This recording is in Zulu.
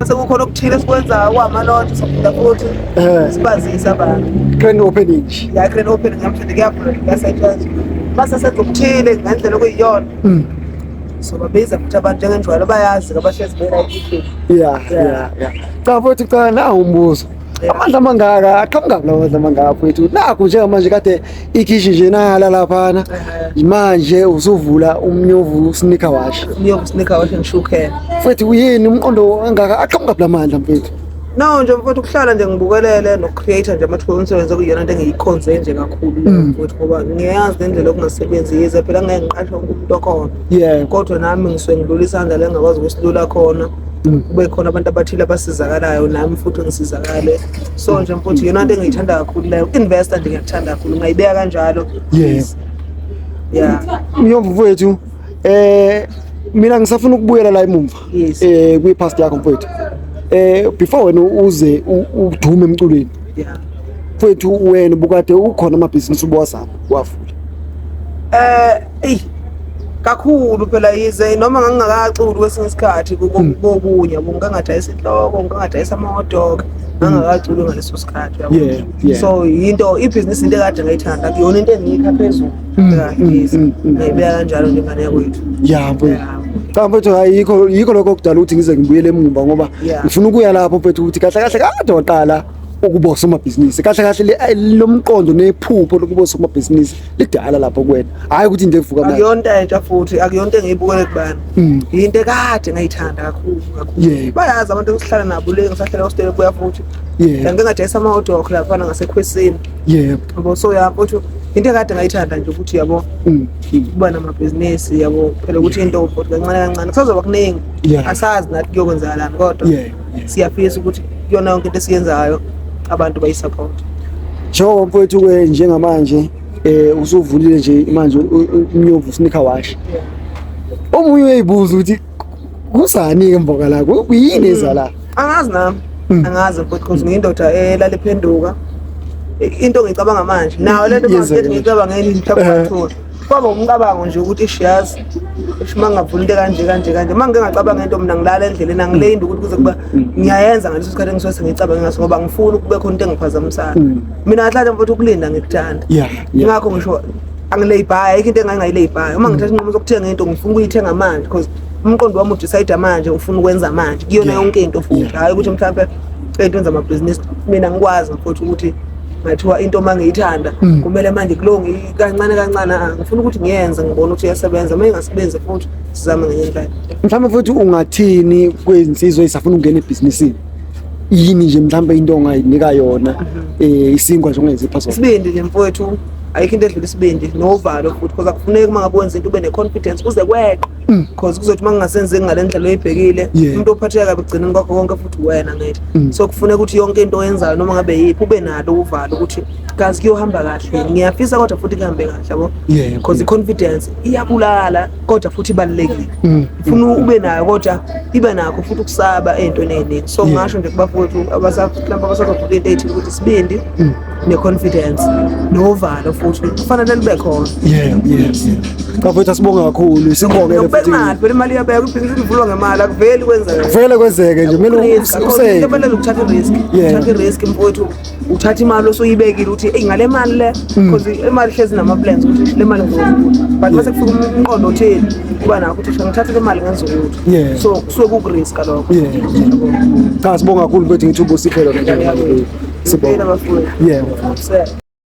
Sekukhona okuthile esikwenzayo kwamalonje sokufunda futhi sibazisa abantu. Grand opening nje. Ya grand opening ngamhlanje kuyavula ngasayithatha. Base senza okuthile ngendlela okuyiyona. So babiza futhi abantu njengenjwalo bayazi abahlezi bera ikhiphi. Yeah. Cha futhi cha na umbuzo. Amandla amangaka aqhamuka la amandla amangaka mfowethu. Nakho nje manje kade ikhishi nje nala laphana. Manje usuvula umnyovu sneaker wash. Umnyovu sneaker wash ngishukhela. Mfowethu uyini umqondo angaka aqhamuka la mandla mfowethu. No nje mfowethu ukuhlala nje ngibukelele no creator nje amathuba omsebenzi okuyona into engiyikhonze nje kakhulu mfowethu ngoba ngiyazi nendlela okungasebenzi yize phela ngeke ngiqashwe umuntu okhona. Yeah. Kodwa nami ngisuke ngidlula isandla la engakwazi ukusilula khona. Kube khona abantu abathile abasizakalayo nami futhi ngisizakale. So nje mfowethu yona into engiyithanda kakhulu leyo. Investor nje ngiyakuthanda kakhulu ngayibeka kanjalo. Yeah. Mnyomvu mfowethu mina ngisafuna ukubuyela la emumva kwi past yakho mfowethu. Before wena uze udume emculweni. Yeah. Mfowethu wena bukade ukhona amabhizinisi ubowazama wafula. Kakhulu phela yize noma ngangingakaculi kwesinye isikhathi kokunye yabo ngangadayisa inhloko ngangadayisa amahodoka ngangakaculi ngaleso sikhathi yabo. So into ibhizinisi into ekade ngayithanda kuyona into engiyikha phezulu ngiyibeka kanjalo njengane yakwethu. Yeah mfowethu. Cha mfowethu yikho lokho kudala ukuthi ngize ngibuyele emumva ngoba ngifuna ukuya lapho mfowethu ukuthi kahle kahle kade waqala ukubosa amabhizinisi kahle kahle lomqondo nephupho lokubosa amabhizinisi lidala lapho kuwena hayi ukuthi into evuka manje akuyona entsha futhi akuyona engiyibukele kubani into ekade ngayithanda kakhulu bayazi abantu esihlala nabo le ngisahlala hostel kuya futhi ngeke ngadayisa amahodoka lapha ngasekhwesini yabo so yabo futhi into ekade ngayithanda nje ukuthi yabo kuba namabhizinisi yabo phela ukuthi into futhi kancane kancane kusazoba kuningi asazi nathi kuyokwenzakala kodwa siyafisa ukuthi yona yonke into esiyenzayo abantu bayisupport. Njengoba mfowethu ke njengamanje usuvulile nje manje umnyovu sneaker wash. Omunye uyibuza ukuthi kusani ke mboka la kuyini ezala? Angazi nami. Angazi because ngiyindoda elale phenduka. Into ngicabanga manje. Nawo lento manje ngicabanga ngeni mhlawumbe kwaba umcabango nje ukuthi ishiyazi ngavula into kanje manje ngingacabanga into mina ngilala endleleni angilindi ukuthi kuze kuba ngiyayenza ngaleso sikhathi ngisoze ngicabanga ngaso ngoba ngifuna ukube khona into engiphazamisana mina ngahlala mfowethu ukulinda ngikuthanda ngakho ngisho angilebhayi ayikho into engangayilebhayi uma ngithatha inqumo zokuthenga into ngifuna ukuyithenga manje because umqondo wami udecide manje ufuna ukwenza manje kuyona yonke into futhi hayi ukuthi mhlawumbe into enza amabhizinisi mina ngikwazi mfowethu ukuthi ngathiwa into mangiyithanda kumele manje kulongi kancane ngifuna ukuthi ngiyenze ngibone ukuthi iyasebenza uma ingasebenzi futhi sizame ngenye indlela. Mhlawumbe futhi ungathini kwezinsizwa ezifuna ukungena ebhizinisini yini nje mhlawumbe into ongayinika yona isingwa nje ongezipha sona isibindi nje mfowethu ayikho into edlula isibindi novalo futhi because akufuneki uma ngabe wenza into ube neconfidence uze kweqe because kuzothi mangingasenzi ngale ndlela oyibhekile umuntu ophatheka kabi egcineni kwakho konke futhi wena ngithi so kufuneka ukuthi yonke into oyenzayo noma ngabe yiphi ube nalo uvalo ukuthi kazi kuyohamba kahle ngiyafisa kodwa futhi kuhambe kahle yabo because iconfidence iyabulala kodwa futhi ibalekile ufuna ube nayo kodwa ibe nakho futhi ukusaba ezintweni eziningi so ngasho nje kubafowethu abasahlamba abasazofuna into ethi ukuthi isibindi neconfidence novalo futhi kufanele libe khona. Mfowethu asibonga kakhulu sibongele futhi phela imali yabeka ibhizinisi livulwa ngemali akuveli kwenzeke vele kwenzeke nje kumele ususe kufanele uthathe risk mfowethu uthatha imali osoyibekile ukuthi ngale mali le because imali hlezi nama plans ukuthi le mali ngizokuthi but mase kufika umqondo otheni kuba nakho ukuthi ngithathe le mali ngenze ukuthi so kusuke ku-risk lokho. Cha sibonga kakhulu mfowethu ngithuba usiphelo nje sibonga bafowethu.